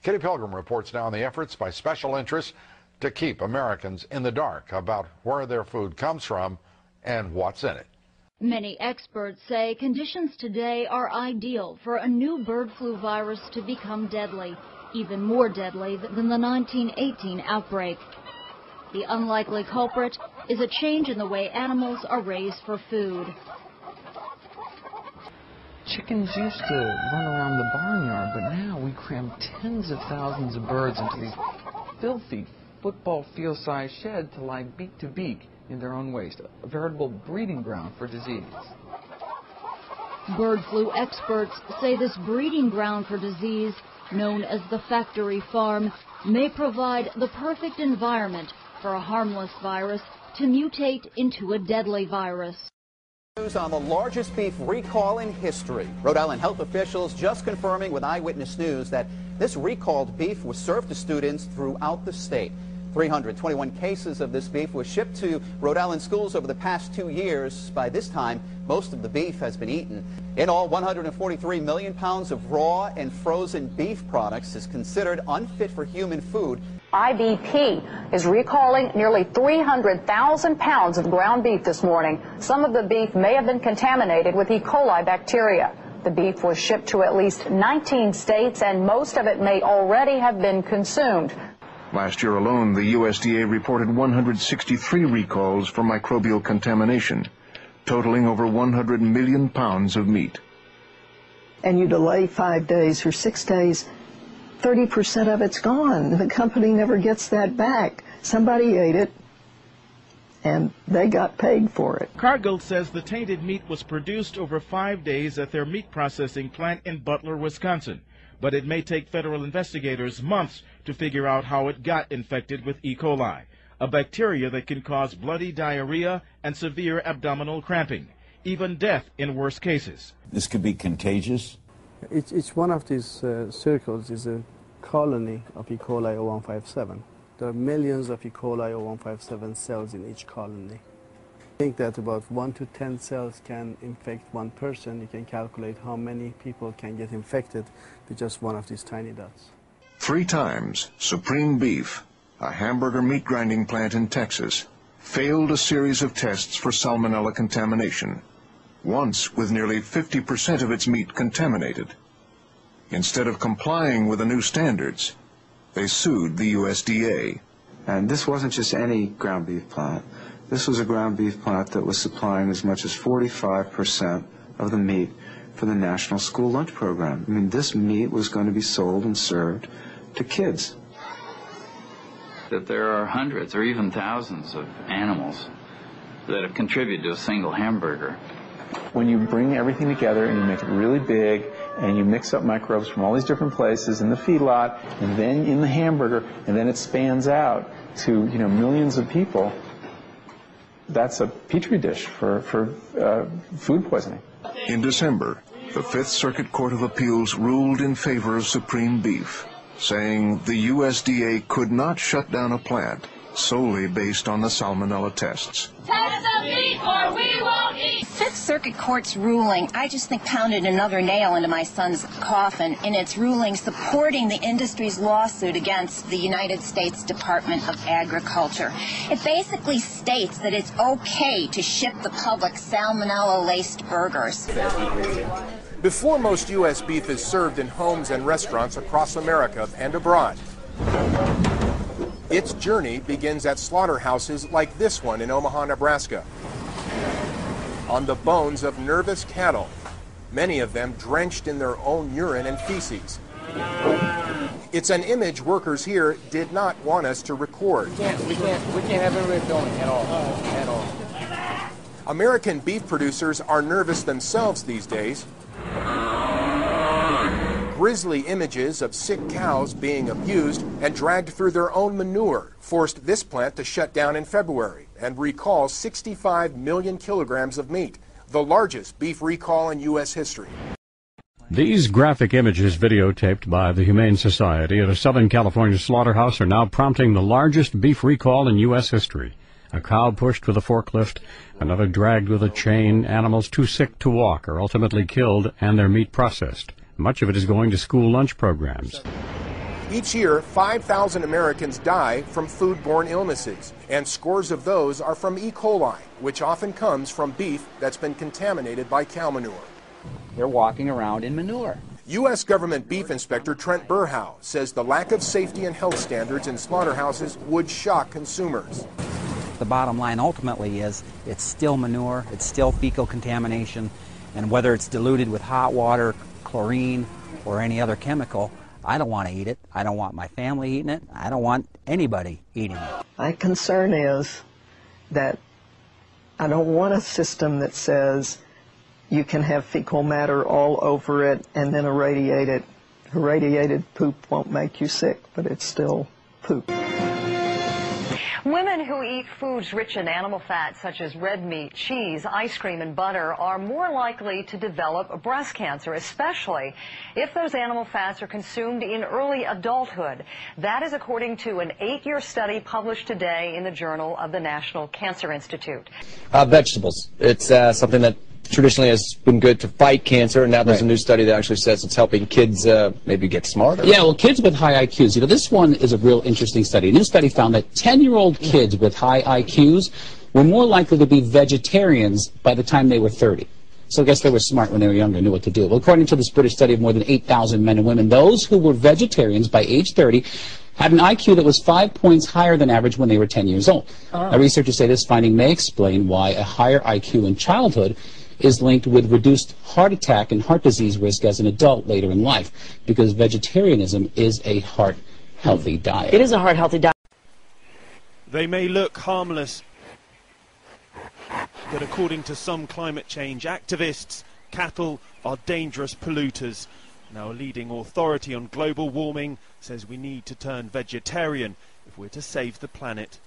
Kitty Pilgrim reports now on the efforts by special interests to keep Americans in the dark about where their food comes from and what's in it. Many experts say conditions today are ideal for a new bird flu virus to become deadly, even more deadly than the 1918 outbreak. The unlikely culprit is a change in the way animals are raised for food. Chickens used to run around the barnyard, but now we cram tens of thousands of birds into these filthy football field-sized sheds to lie beak to beak in their own waste, a veritable breeding ground for disease. Bird flu experts say this breeding ground for disease, known as the factory farm, may provide the perfect environment for a harmless virus to mutate into a deadly virus. News on the largest beef recall in history. Rhode Island health officials just confirming with Eyewitness News that this recalled beef was served to students throughout the state. 321 cases of this beef was shipped to Rhode Island schools over the past 2 years. By this time, most of the beef has been eaten. In all, 143 million pounds of raw and frozen beef products is considered unfit for human food. IBP is recalling nearly 300,000 pounds of ground beef this morning. Some of the beef may have been contaminated with E. coli bacteria. The beef was shipped to at least 19 states, and most of it may already have been consumed. Last year alone, the USDA reported 163 recalls for microbial contamination, totaling over 100 million pounds of meat. And you delay 5 days or 6 days, 30% of it's gone. The company never gets that back. Somebody ate it, and they got paid for it. Cargill says the tainted meat was produced over 5 days at their meat processing plant in Butler, Wisconsin. But it may take federal investigators months to figure out how it got infected with E. coli, a bacteria that can cause bloody diarrhea and severe abdominal cramping, even death in worse cases. This could be contagious. Each one of these circles is a colony of E. coli 0157. There are millions of E. coli 0157 cells in each colony. I think that about 1 to 10 cells can infect one person. You can calculate how many people can get infected with just one of these tiny dots. 3 times, Supreme Beef, a hamburger meat grinding plant in Texas, failed a series of tests for salmonella contamination, once with nearly 50% of its meat contaminated. Instead of complying with the new standards, they sued the USDA. And this wasn't just any ground beef plant. This was a ground beef plant that was supplying as much as 45% of the meat for the National School Lunch Program. I mean, this meat was going to be sold and served to kids. That there are hundreds or even thousands of animals that have contributed to a single hamburger. When you bring everything together and you make it really big and you mix up microbes from all these different places in the feedlot and then in the hamburger and then it spans out to, millions of people, that's a petri dish for food poisoning. In December, the Fifth Circuit Court of Appeals ruled in favor of Supreme Beef, saying the USDA could not shut down a plant solely based on the salmonella tests. Test the meat or we won't eat. Fifth Circuit Court's ruling, I just think, pounded another nail into my son's coffin in its ruling supporting the industry's lawsuit against the United States Department of Agriculture. It basically states that it's okay to ship the public salmonella-laced burgers. Before most U.S. beef is served in homes and restaurants across America and abroad, its journey begins at slaughterhouses like this one in Omaha, Nebraska. On the bones of nervous cattle, many of them drenched in their own urine and feces. It's an image workers here did not want us to record. We can't have everybody filming at all. American beef producers are nervous themselves these days. Grisly images of sick cows being abused and dragged through their own manure forced this plant to shut down in February and recall 65 million kilograms of meat, the largest beef recall in U.S. history. These graphic images videotaped by the Humane Society at a Southern California slaughterhouse are now prompting the largest beef recall in U.S. history. A cow pushed with a forklift, another dragged with a chain, animals too sick to walk are ultimately killed and their meat processed. Much of it is going to school lunch programs. Each year, 5,000 Americans die from foodborne illnesses, and scores of those are from E. coli, which often comes from beef that's been contaminated by cow manure. They're walking around in manure. U.S. Government Beef Inspector Trent Burhow says the lack of safety and health standards in slaughterhouses would shock consumers. The bottom line ultimately is it's still manure, it's still fecal contamination, and whether it's diluted with hot water, chlorine, or any other chemical, I don't want to eat it. I don't want my family eating it. I don't want anybody eating it. My concern is that I don't want a system that says you can have fecal matter all over it and then irradiate it. Irradiated poop won't make you sick, but it's still poop. Women who eat foods rich in animal fat, such as red meat, cheese, ice cream, and butter, are more likely to develop breast cancer, especially if those animal fats are consumed in early adulthood. That is according to an 8-year study published today in the Journal of the National Cancer Institute. Vegetables. It's something that traditionally has been good to fight cancer, and now there's a new study that actually says it's helping kids maybe get smarter. Yeah, well, kids with high IQs, this one is a real interesting study. A new study found that 10-year-old kids with high IQs were more likely to be vegetarians by the time they were 30. So I guess they were smart when they were younger, knew what to do. Well, according to this British study of more than 8,000 men and women, those who were vegetarians by age 30 had an IQ that was 5 points higher than average when they were 10 years old. Now, researchers say this finding may explain why a higher IQ in childhood is linked with reduced heart attack and heart disease risk as an adult later in life, because vegetarianism is a heart-healthy diet. It is a heart-healthy diet. They may look harmless, but according to some climate change activists, cattle are dangerous polluters. Now, a leading authority on global warming says we need to turn vegetarian if we're to save the planet.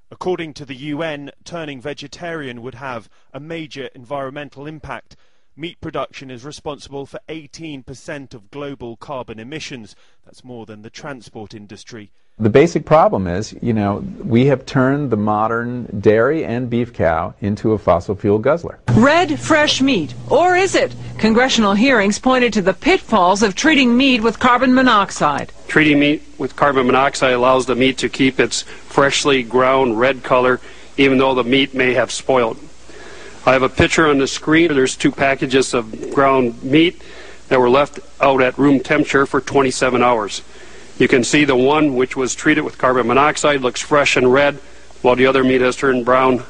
According to the UN, turning vegetarian would have a major environmental impact. Meat production is responsible for 18% of global carbon emissions. That's more than the transport industry. The basic problem is, we have turned the modern dairy and beef cow into a fossil fuel guzzler. Red, fresh meat, or is it? Congressional hearings pointed to the pitfalls of treating meat with carbon monoxide. Treating meat with carbon monoxide allows the meat to keep its freshly ground red color, even though the meat may have spoiled. I have a picture on the screen. There's 2 packages of ground meat that were left out at room temperature for 27 hours. You can see the one which was treated with carbon monoxide looks fresh and red, while the other meat has turned brown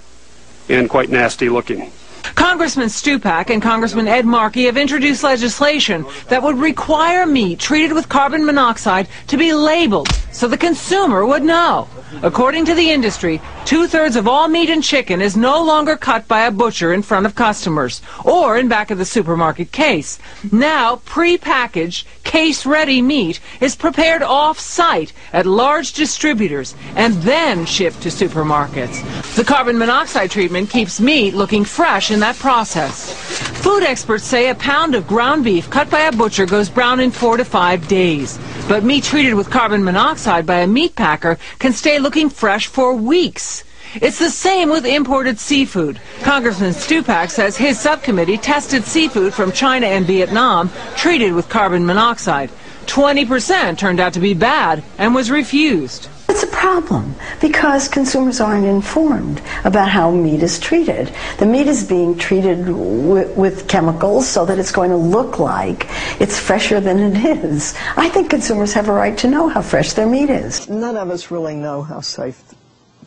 and quite nasty looking. Congressman Stupak and Congressman Ed Markey have introduced legislation that would require meat treated with carbon monoxide to be labeled so the consumer would know. According to the industry, 2/3 of all meat and chicken is no longer cut by a butcher in front of customers or in back of the supermarket case. Now, pre-packaged, case-ready meat is prepared off-site at large distributors and then shipped to supermarkets. The carbon monoxide treatment keeps meat looking fresh in that process. Food experts say a pound of ground beef cut by a butcher goes brown in 4 to 5 days. But meat treated with carbon monoxide by a meat packer can stay looking fresh for weeks. It's the same with imported seafood. Congressman Stupak says his subcommittee tested seafood from China and Vietnam treated with carbon monoxide. 20% turned out to be bad and was refused. It's a problem because consumers aren't informed about how meat is treated. The meat is being treated with chemicals so that it's going to look like it's fresher than it is. I think consumers have a right to know how fresh their meat is. None of us really know how safe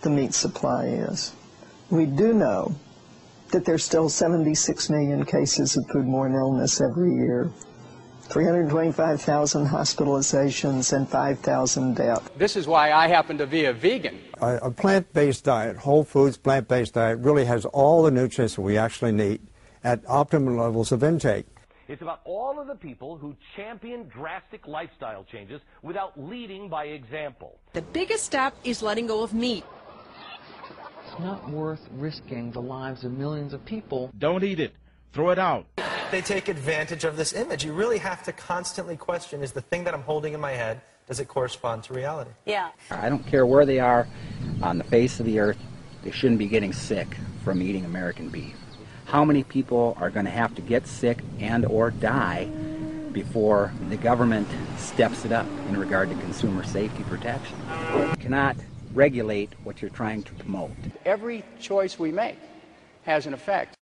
the meat supply is. We do know that there's still 76 million cases of foodborne illness every year. 325,000 hospitalizations and 5,000 deaths. This is why I happen to be a vegan. A plant-based diet, whole foods, plant-based diet, really has all the nutrients that we actually need at optimal levels of intake. It's about all of the people who champion drastic lifestyle changes without leading by example. The biggest step is letting go of meat. It's not worth risking the lives of millions of people. Don't eat it. Throw it out. They take advantage of this image. You really have to constantly question, is the thing that I'm holding in my head, does it correspond to reality? Yeah. I don't care where they are on the face of the earth, they shouldn't be getting sick from eating American beef. How many people are going to have to get sick and or die before the government steps it up in regard to consumer safety protection. You cannot regulate what you're trying to promote. Every choice we make has an effect